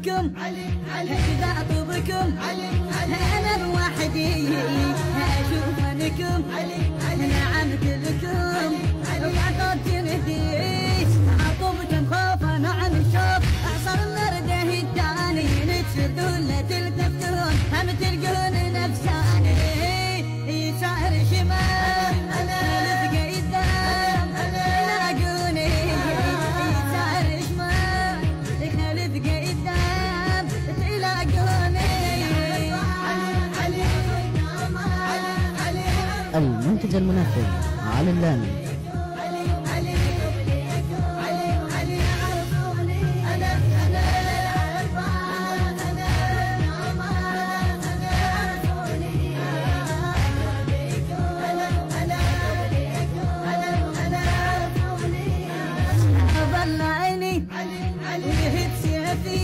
بكم إذا أطلبكم أنا بوحدي أشوف عنكم نعم كلكم وعطت جنتي عطوبكم خوفا نعم الشوف أعصر النرده التاني نتشدون لا تلتفتون هم تلقون نفساني يسار شمال لفقى قدام يلاقوني يسار شمال لفقى قدام تلاقوني. المنتج المنفذ علي اللامي. ويهب سيفي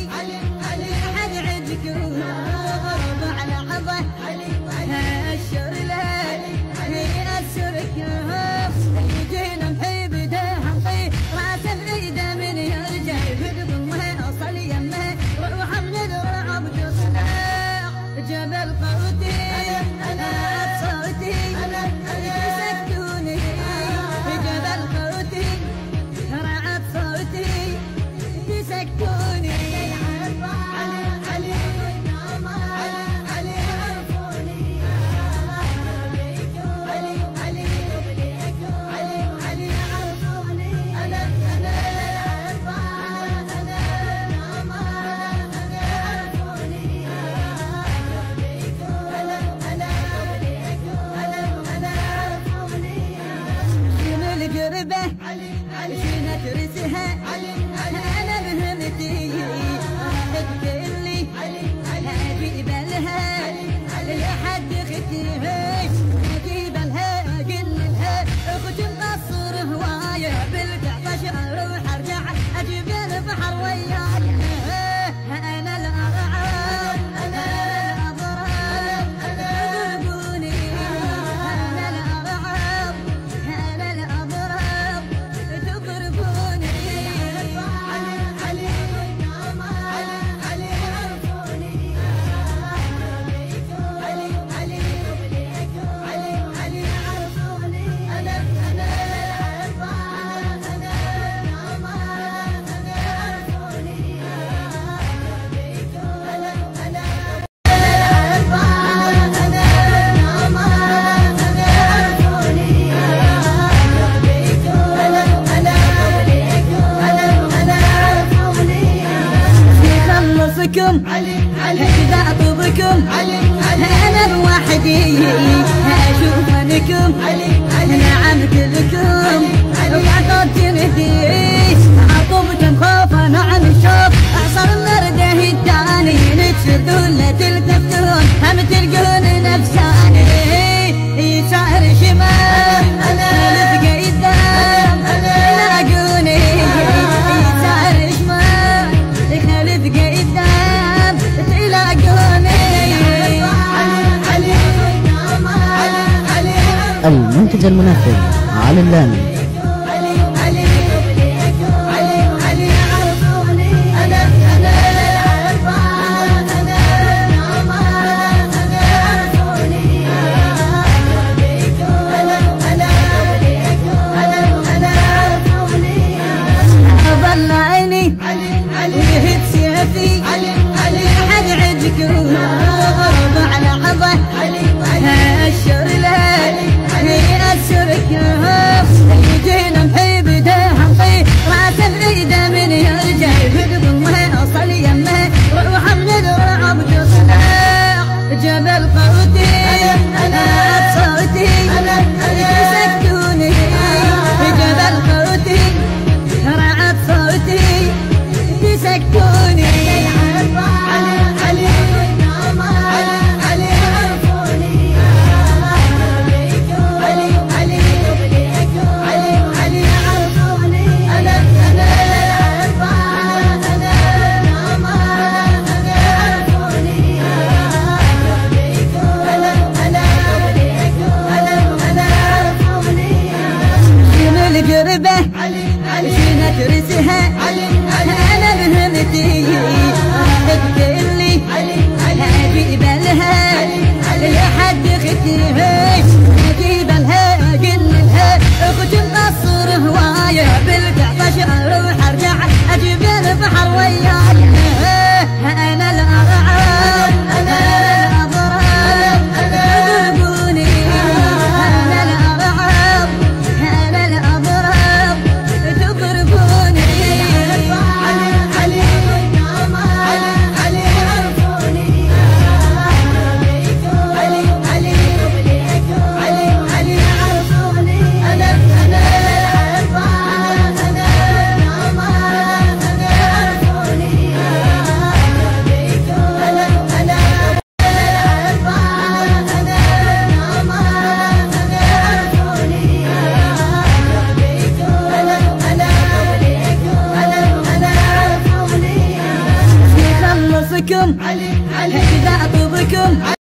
حد عندكم غرب على عضه هالشر له يأسركم يجينا محيب دهم طي راس العيده من يرجع يهدب وين اوصل يمه روح من الرعب تصنع جبل قوتي صوتي يسكتوني جبل قوتي رعد صوتي يسكتوني. القربة شنو ترسها أنا بهمتي تقلي أجيب لها لحد ختيها أجيب لها أقل لها أخت مقصر هواية بالكعبة أروح أرجع أجيب البحر وياي أنا الأرعب أنا الأضرب تضربوني أنا الأرعب أنا الأضرب تضربوني. إذا أطلبكم أنا بوحدي أشوف عنكم نعم كلكم وعطت جنتي عطوبكم خوفا نعم الشوف أعصر النرده التاني نتشدون لا تلتفتون هم تلقون نفساني يسار شمال لفقى قدام يلاقوني يسار شمال لفقى قدام تلاقوني. المنتج المنفذ علي اللامي. ويهب سيفي حد عندكم غرب على عضه هالشر له يأسركم يجينا محيب دهم طي راس العيده من يرجع يهدب وين اوصل يمه روح من الرعب تصنع جبل قوتي صوتي يسكتوني جبل قوتي رعد صوتي يسكتوني. اطوبكم كذا اطوبكم